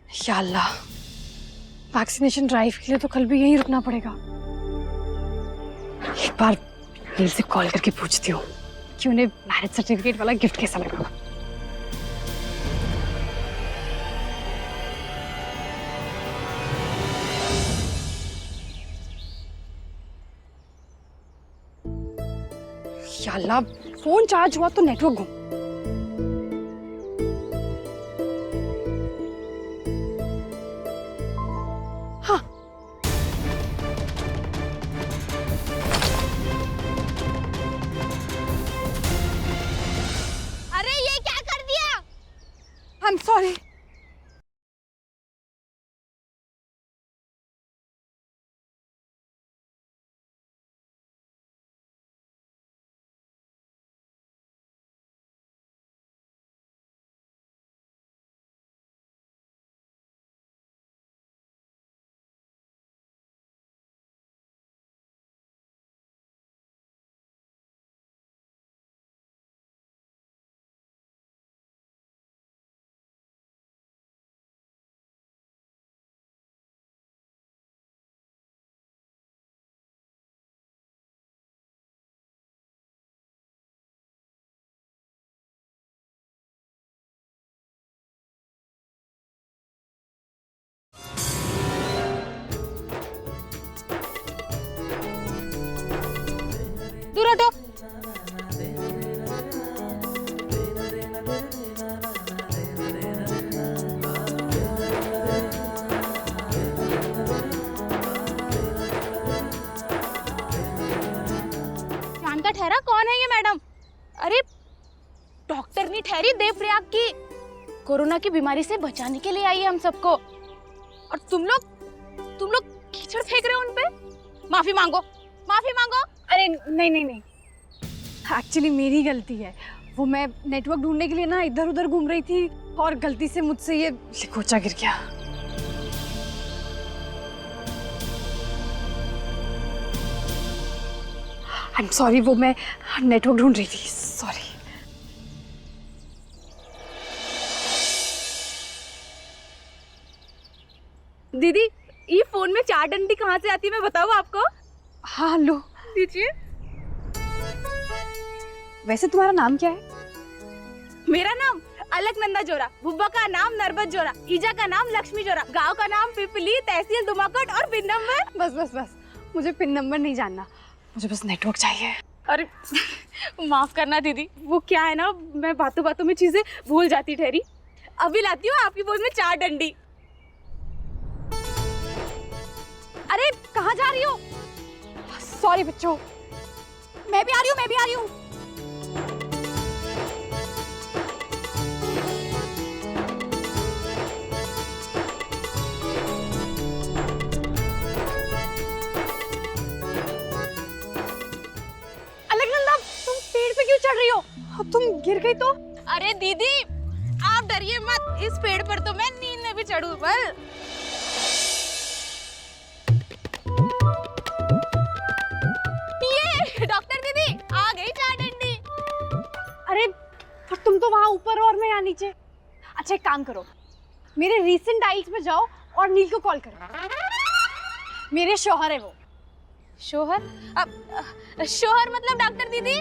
या अल्लाह, vaccination drive के लिए तो कल भी यहीं रुकना पड़ेगा। एक बार नील से कॉल करके पूछती हूँ कि उन्हें मैरिज सर्टिफिकेट वाला गिफ्ट कैसा लगा। या अल्लाह, फोन चार्ज हुआ तो नेटवर्क घूम। हाँ, अरे ये क्या कर दिया? I am sorry. दूर हटो। जान का ठहरा कौन है ये मैडम? अरे डॉक्टर नहीं ठहरी, देवप्रयाग की कोरोना की बीमारी से बचाने के लिए आई है हम सबको। और तुम लोग कीचड़ फेंक रहे हो उन पे। माफी मांगो, माफी मांगो। अरे नहीं नहीं नहीं, एक्चुअली मेरी गलती है। वो मैं नेटवर्क ढूंढने के लिए ना इधर उधर घूम रही थी और गलती से मुझसे ये लिकोचा गिर गया। आई एम सॉरी, वो मैं नेटवर्क ढूंढ रही थी, सॉरी। दीदी ये फोन में 4 डंडी कहाँ से आती है मैं बताऊँ आपको? हाँ लो दीजिए। वैसे तुम्हारा नाम क्या है? मेरा नाम अलकनंदा जोरा, बुब्बा का नाम नरबत जोरा, ईजा का नाम लक्ष्मी जोरा, गांव का नाम पिपली, तहसील दुमाकोट और पिन नंबर। बस बस बस, मुझे पिन नंबर नहीं जानना, मुझे बस नेटवर्क चाहिए। अरे माफ करना दीदी, वो क्या है ना, मैं बातों बातों में चीजें भूल जाती ठहरी। अभी लाती हूँ आपकी बोल में 4 डंडी। अरे कहाँ जा रही हो? सॉरी बच्चों, मैं भी आ रही हूँ, मैं भी आ रही हूँ। अलकनंदा, तुम पेड़ पे क्यों चढ़ रही हो? अब तुम गिर गई तो? अरे दीदी आप डरिए मत, इस पेड़ पर तो मैं नींद में भी चढ़ूं बल। ये डॉक्टर दीदी आ गई 4 डंडी। अरे पर तुम तो वहां ऊपर हो और मैं यहाँ नीचे। अच्छा एक काम करो, मेरे रीसेंट डायल्स में जाओ और नील को कॉल करो। मेरे शौहर है वो। शोहर? अब शोहर मतलब डॉक्टर दीदी?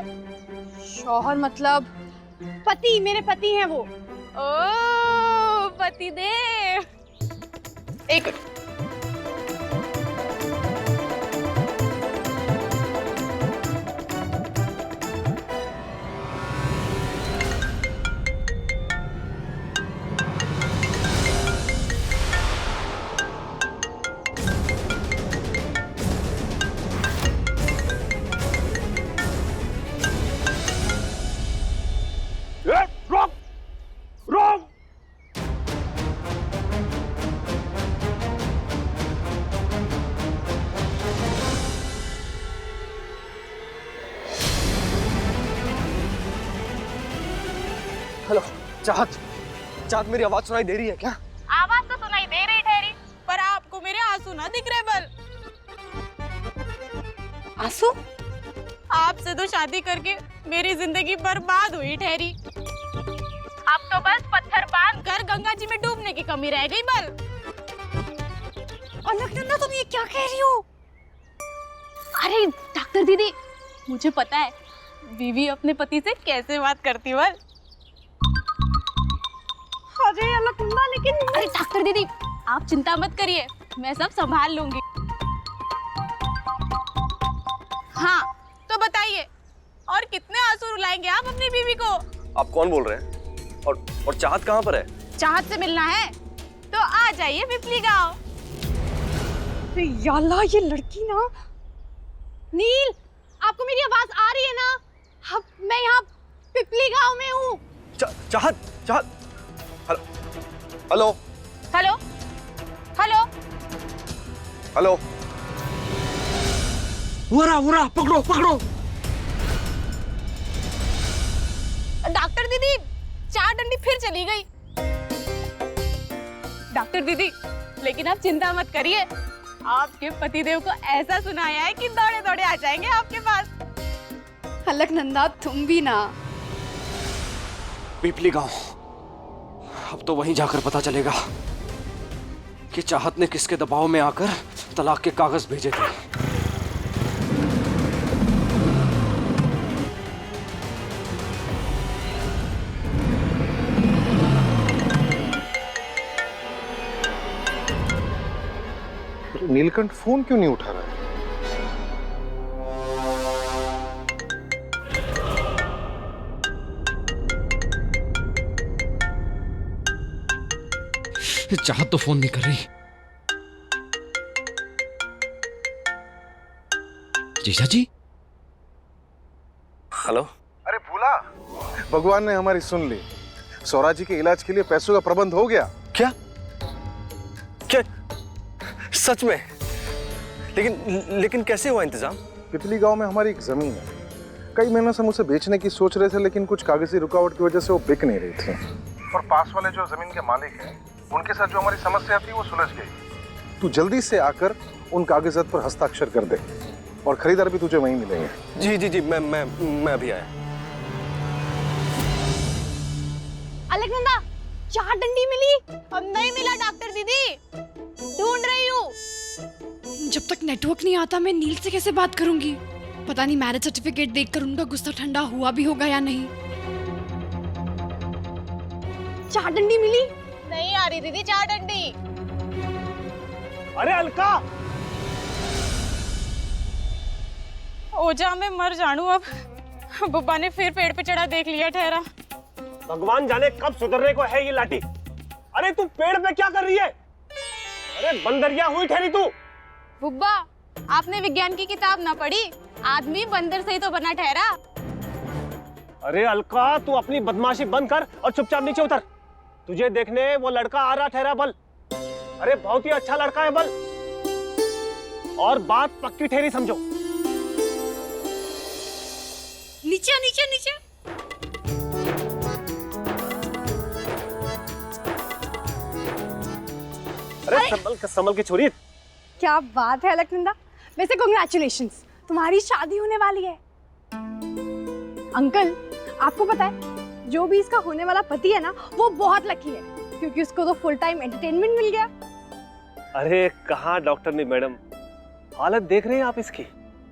शौहर मतलब पति, मेरे पति हैं वो। ओ पतिदेव। एक रोक रोक। हेलो चाहत, चाहत मेरी आवाज सुनाई दे रही है क्या? आवाज तो सुनाई दे रही ठहरी, पर आपको मेरे आंसू ना दिख रहे बल। आंसू? आपसे तो शादी करके मेरी जिंदगी बर्बाद हुई ठहरी। अब तो बस पत्थर बार स्नान कर गंगा जी में डूबने की कमी रह गई बल। अलकनंदा तुम ये क्या कह रही हो? अरे डॉक्टर दीदी, मुझे पता है बीवी अपने पति से कैसे बात करती बल। अरे अलकनंदा लेकिन अरे डॉक्टर दीदी आप चिंता मत करिए, मैं सब संभाल लूंगी। हाँ तो बताइए, और कितने आंसू रुलाएंगे आप अपनी बीवी को? आप कौन बोल रहे हैं? और चाहत कहाँ पर है? चाहत से मिलना है तो आ जाइए पिपली गांव। अरे याल्ला ये लड़की ना। नील, आपको मेरी आवाज आ रही है ना? अब मैं यहाँ पिपली गांव में हूँ। चाहत चाहत, हेलो हेलो हेलो हेलो। वरा पकड़ो पकड़ो। डॉक्टर दीदी चार डंडी फिर चली गई। डॉक्टर दीदी लेकिन आप चिंता मत करिए, आपके पतिदेव को ऐसा सुनाया है कि दौड़े दौड़े आ जाएंगे आपके पास। अलकनंदा तुम भी ना। पिपली गांव, अब तो वहीं जाकर पता चलेगा कि चाहत ने किसके दबाव में आकर तलाक के कागज भेजे थे। नीलकंठ फोन क्यों नहीं उठा रहा है? चाहत तो फोन नहीं कर रही। जीजा जी। हेलो। अरे भूला, भगवान ने हमारी सुन ली। सौरा जी के इलाज के लिए पैसों का प्रबंध हो गया। क्या क्या सच में? लेकिन कैसे हुआ इंतजाम? पिपली गांव में हमारी एक जमीन है, कई महीनों से हम उसे बेचने की सोच रहे थे, लेकिन कुछ कागजी रुकावट की वजह से वो बिक नहीं रही थी। और पास वाले जो जमीन के मालिक हैं, उनके साथ जो हमारी समस्या थी वो सुलझ गई। तू जल्दी से आकर उन कागजात पर हस्ताक्षर कर दे, और खरीदार भी तुझे वहीं मिलेंगे। जी जी जी, मैं अभी आया। अलकनंदा चार डंडी मिली? अब नहीं मिला डॉक्टर दीदी, ढूंढ रही हूँ। जब तक नेटवर्क नहीं आता मैं नील से कैसे बात करूंगी? पता नहीं मैरिज सर्टिफिकेट देखकर उनका गुस्सा ठंडा हुआ भी होगा या नहीं। चार डंडी मिली? नहीं आ रही दीदी चार डंडी। अरे अलका, ओजा में मर जानू अब। बुब्बा ने फिर पेड़ पे चढ़ा देख लिया ठहरा। भगवान जाने कब सुधरने को है ये लाठी। अरे तू पेड़ पे क्या कर रही है? अरे बंदरिया हुई ठहरी तू। बुब्बा आपने विज्ञान की किताब ना पढ़ी, आदमी बंदर से ही तो बना ठहरा। अरे अलका तू अपनी बदमाशी बंद कर और चुपचाप नीचे उतर। तुझे देखने वो लड़का आ रहा ठहरा बल। अरे बहुत ही अच्छा लड़का है बल, और बात पक्की ठहरी समझो। नीचे नीचे नीचे। अरे संभल के छोरी। क्या बात है अलकनंदा, वैसे कांग्रेचुलेशंस, तुम्हारी शादी होने वाली है। अंकल आपको पता है जो भी इसका होने वाला पति है ना, वो बहुत लकी है, क्योंकि उसको तो फुल टाइम एंटरटेनमेंट मिल गया। अरे कहाँ डॉक्टर ने मैडम, हालत देख रहे हैं आप इसकी।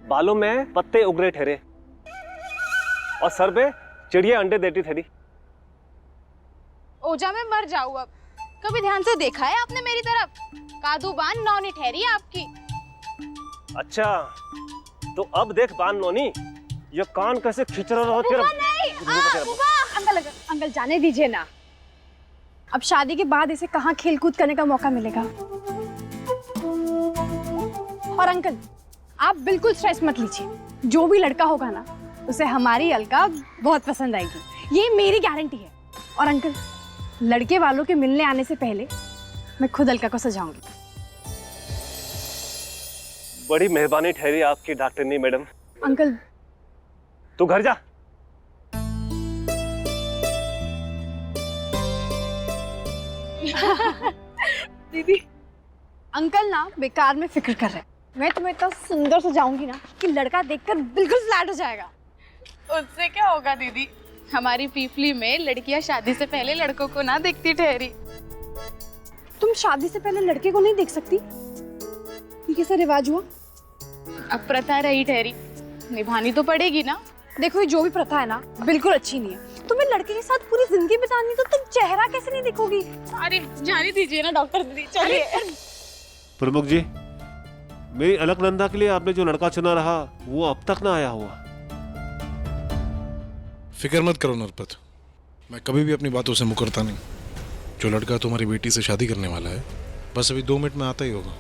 बालों में पत्ते उगरे ठहरे और सर पे चिड़िया अंडे देती ठहरी। ओजा में मर जाऊँ अब। कभी ध्यान से देखा है आपने मेरी तरफ? कादू बान नौनी ठहरी है आपकी। अच्छा तो अब देख बान नौनी, ये कान कैसे खींच रहा है तेरा। अंकल अंकल जाने दीजिए ना, अब शादी के बाद इसे कहाँ खेल कूद करने का मौका मिलेगा। और अंकल आप बिल्कुल स्ट्रेस मत लीजिए, जो भी लड़का होगा ना उसे हमारी अलका बहुत पसंद आएगी, ये मेरी गारंटी है। और अंकल लड़के वालों के मिलने आने से पहले मैं खुद अलका को सजाऊंगी। बड़ी मेहरबानी ठहरी आपकी डॉक्टरनी मैडम। अंकल तू घर जा। दीदी अंकल ना बेकार में फिक्र कर रहे हैं, मैं तुम्हें इतना सुंदर सजाऊंगी ना कि लड़का देखकर बिल्कुल फ्लैट हो जाएगा। उससे क्या होगा दीदी, हमारी पीपली में लड़कियां शादी से पहले लड़कों को ना देखती ठहरी। तुम शादी से पहले लड़के को नहीं देख सकती? ये कैसा रिवाज हुआ? अब प्रथा रही ठहरी, निभानी तो पड़ेगी ना। देखो ये जो भी प्रथा है ना बिल्कुल अच्छी नहीं है। तुम्हें लड़के के साथ पूरी जिंदगी बितानी तो तुम चेहरा कैसे नहीं दिखोगी? अरे जाने दीजिए ना डॉक्टर दीदी, चलिए। प्रमुख जी, मेरी अलकनंदा के लिए आपने जो लड़का चुना रहा वो अब तक ना आया हुआ। फिक्र मत करो नरपत, मैं कभी भी अपनी बातों से मुकरता नहीं। जो लड़का तुम्हारी बेटी से शादी करने वाला है बस अभी 2 मिनट में आता ही होगा।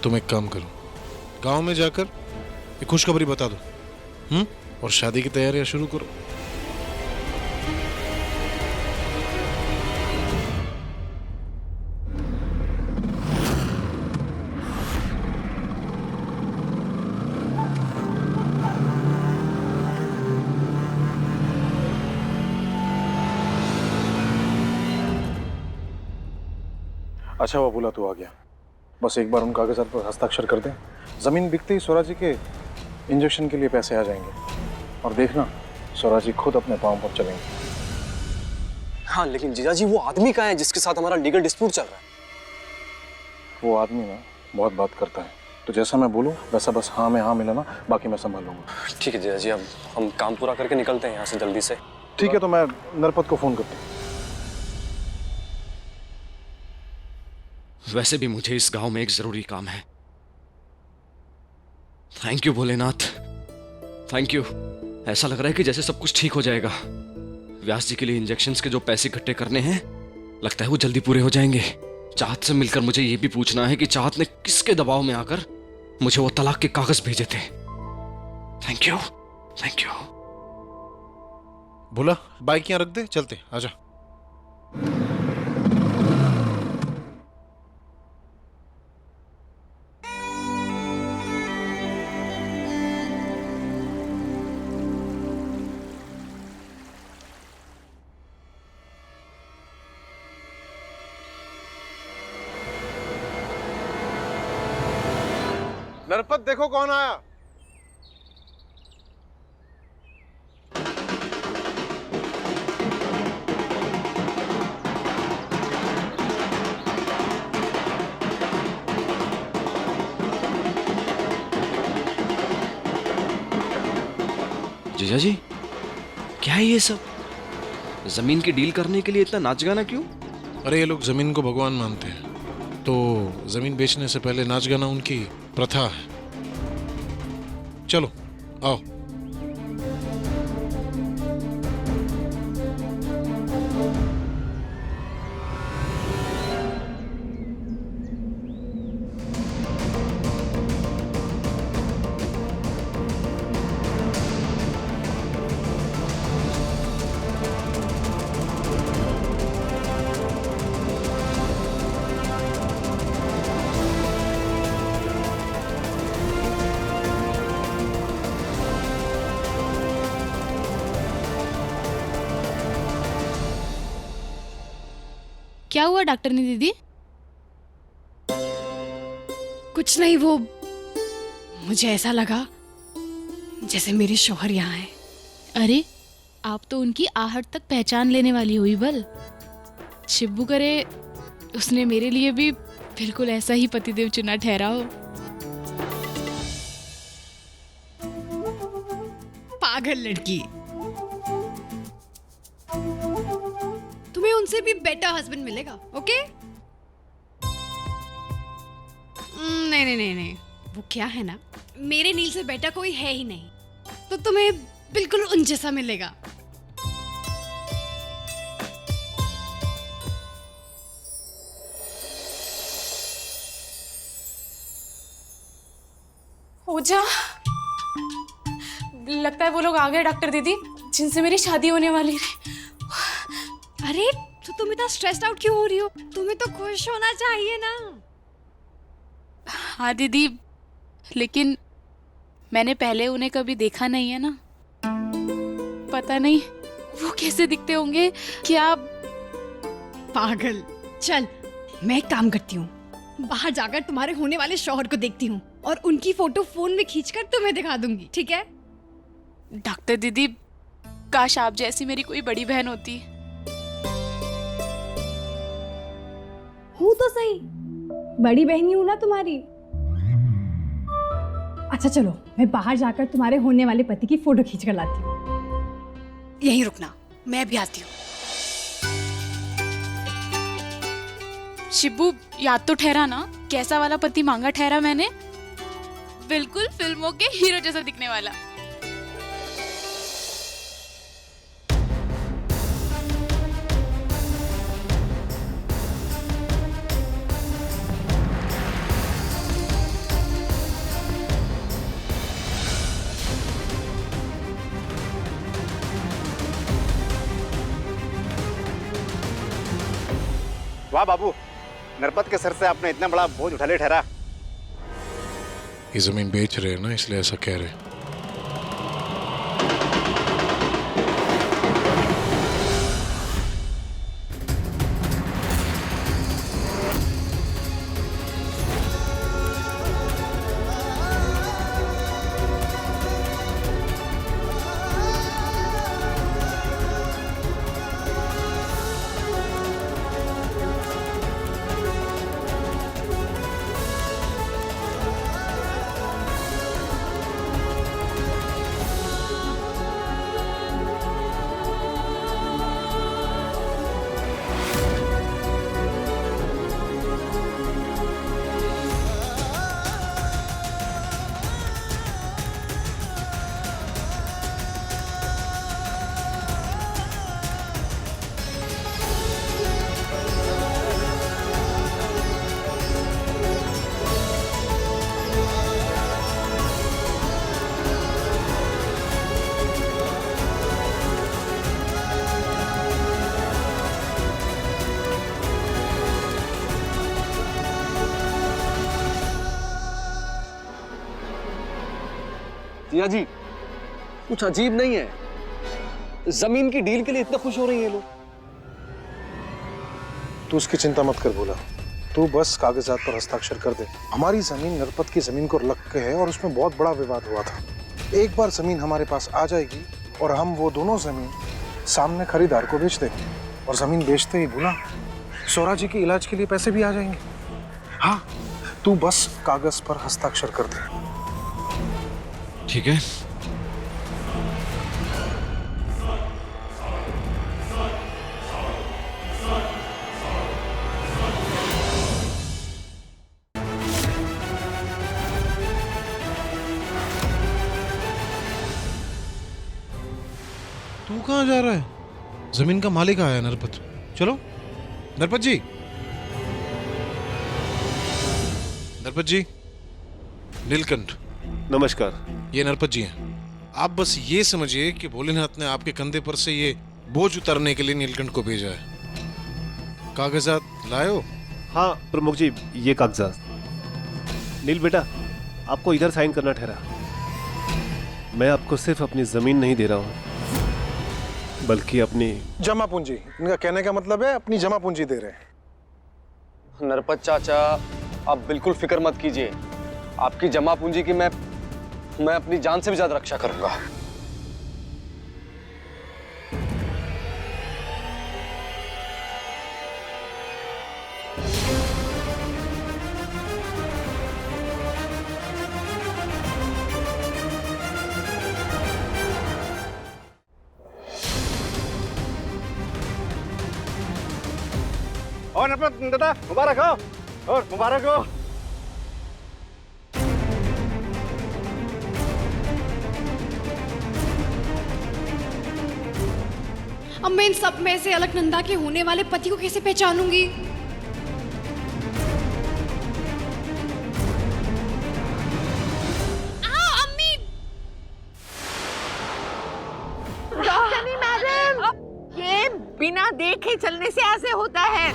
तुम एक काम करो, गांव में जाकर एक खुशखबरी बता दो और शादी की तैयारियां शुरू करो। अच्छा हुआ बोला तू आ गया। बस एक बार उन कागजात पर हस्ताक्षर कर दे, जमीन बिकते ही स्वराज जी के इंजेक्शन के लिए पैसे आ जाएंगे और देखना स्वराज जी खुद अपने पांव पर चलेंगे। हाँ लेकिन जीजा जी वो आदमी कहाँ है जिसके साथ हमारा लीगल डिस्प्यूट चल रहा है? वो आदमी ना बहुत बात करता है, तो जैसा मैं बोलूँ वैसा बस हाँ में हाँ मिलाना, बाकी मैं संभाल लूंगा। ठीक है जीजा जी, अब हम काम पूरा करके निकलते हैं यहाँ से जल्दी से। ठीक है, तो मैं नरपत को फोन करता हूँ। वैसे भी मुझे इस गांव में एक जरूरी काम है। Thank you Bholenath, thank you. ऐसा लग रहा है कि जैसे सब कुछ ठीक हो जाएगा। व्यास जी के लिए इंजेक्शंस के जो पैसे इकट्ठे करने हैं लगता है वो जल्दी पूरे हो जाएंगे। चाहत से मिलकर मुझे ये भी पूछना है कि चाहत ने किसके दबाव में आकर मुझे वो तलाक के कागज भेजे थे। Thank you, thank you. बोला बाइक यहाँ रख दे, चलते आजा। नरपत देखो कौन आया। जीजा जी क्या है ये सब? जमीन की डील करने के लिए इतना नाच गाना क्यों? अरे ये लोग जमीन को भगवान मानते हैं, तो जमीन बेचने से पहले नाच गाना उनकी प्रथा है। चलो आओ। क्या हुआ डॉक्टरनी दीदी? कुछ नहीं, वो मुझे ऐसा लगा जैसे मेरे शौहर यहाँ है। अरे आप तो उनकी आहट तक पहचान लेने वाली हुई बल। शिब्बू करे उसने मेरे लिए भी बिल्कुल ऐसा ही पतिदेव चुना ठहरा हो। पागल लड़की, तुम्हें उनसे भी बेटर हस्बैंड मिलेगा। ओके? नहीं नहीं नहीं नहीं, वो क्या है ना, मेरे नील से बेटा कोई है ही नहीं, तो तुम्हें बिल्कुल उन जैसा मिलेगा। ओझा, लगता है वो लोग आ गए डॉक्टर दीदी जिनसे मेरी शादी होने वाली है। अरे तो तुम इतना स्ट्रेस्ड आउट क्यों हो रही हो? तुम्हें तो खुश होना चाहिए ना। हाँ दीदी, लेकिन मैंने पहले उन्हें कभी देखा नहीं है ना, पता नहीं वो कैसे दिखते होंगे। क्या पागल, चल मैं एक काम करती हूँ, बाहर जाकर तुम्हारे होने वाले शौहर को देखती हूँ और उनकी फोटो फोन में खींचकर तुम्हें दिखा दूंगी, ठीक है? डॉक्टर दीदी काश आप जैसी मेरी कोई बड़ी बहन होती। हूँ तो सही, बड़ी बहनी हूँ ना तुम्हारी। अच्छा चलो, मैं बाहर जाकर तुम्हारे होने वाले पति की फोटो खींच कर लाती हूँ। यहीं रुकना, मैं भी आती हूँ। शिबू, याद तो ठहरा ना कैसा वाला पति मांगा ठहरा मैंने? बिल्कुल फिल्मों के हीरो जैसा दिखने वाला। वाह बाबू, नरपत के सर से आपने इतना बड़ा बोझ उठा ले ठहरा। ये जमीन बेच रहे हैं ना, इसलिए ऐसा कह रहे हैं। जिया जी, कुछ अजीब नहीं है। जमीन की डील के लिए इतना खुश हो रही हैं लोग। तू उसकी चिंता मत कर बोला, तू बस कागजात पर हस्ताक्षर कर दे। हमारी जमीन नरपत की जमीन को लग के है और उसमें बहुत बड़ा विवाद हुआ था। एक बार जमीन हमारे पास आ जाएगी और हम वो दोनों जमीन सामने खरीदार को बेच देंगे, और जमीन बेचते ही बोला सौरा जी के इलाज के लिए पैसे भी आ जाएंगे। हाँ, तू बस कागज पर हस्ताक्षर कर दे। ठीक है। तू कहाँ जा रहा है? जमीन का मालिक आया है नरपत। चलो नरपत जी। नरपत जी, नीलकंठ। नमस्कार। ये नरपत जी हैं। आप बस ये समझिए कि भोलेनाथ ने आपके कंधे पर से ये बोझ उतारने के लिए नीलकंठ को भेजा है। कागजात लाए हो? हाँ प्रमुख जी, ये कागजात। नील बेटा, आपको इधर साइन करना ठहरा। मैं आपको सिर्फ अपनी जमीन नहीं दे रहा हूँ, बल्कि अपनी जमा पूंजी। इनका कहने का मतलब है अपनी जमा पूंजी दे रहे हैं। नरपत चाचा, आप बिल्कुल फिक्र मत कीजिए। आपकी जमा पूंजी की मैं अपनी जान से भी ज्यादा रक्षा करूंगा। और नरपत दादा, मुबारक हो। और मुबारक हो। अब मैं इन सब में से अलकनंदा के होने वाले पति को कैसे पहचानूंगी? अम्मी! डॉक्टरनी मैडम, ये बिना देखे चलने से ऐसे होता है।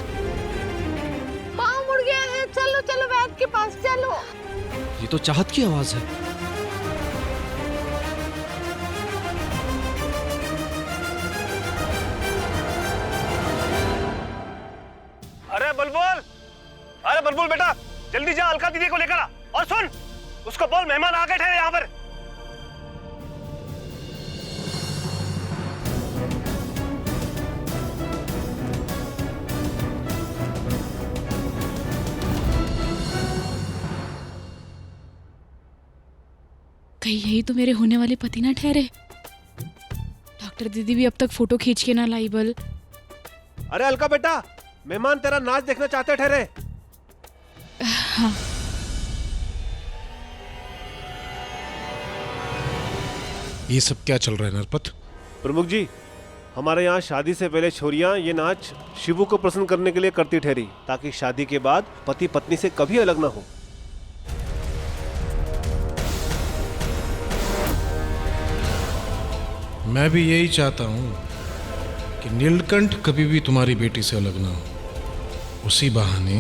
पाँव मुड़ गया है। चलो चलो वैद्य के पास चलो। ये तो चाहत की आवाज है। अरे बुलबुल बेटा, जल्दी जा अलका दीदी को लेकर आ। और सुन, उसको बोल मेहमान आ गए ठहरे यहाँ पर। कहीं यही तो मेरे होने वाले पति ना ठहरे। डॉक्टर दीदी भी अब तक फोटो खींच के ना लाई बल। अरे अलका बेटा, मेहमान तेरा नाच देखना चाहते ठहरे। हाँ। ये सब क्या चल रहा है नरपत? प्रमुख जी, हमारे यहाँ शादी से पहले छोरियां ये नाच शिवू को प्रसन्न करने के लिए करती ठहरी, ताकि शादी के बाद पति पत्नी से कभी अलग ना हो। मैं भी यही चाहता हूं कि नीलकंठ कभी भी तुम्हारी बेटी से अलग ना हो। उसी बहाने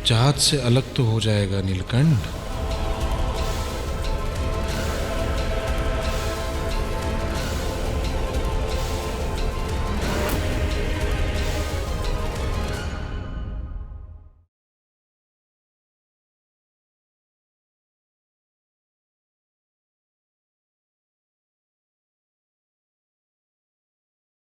चाहत से अलग तो हो जाएगा नीलकंठ।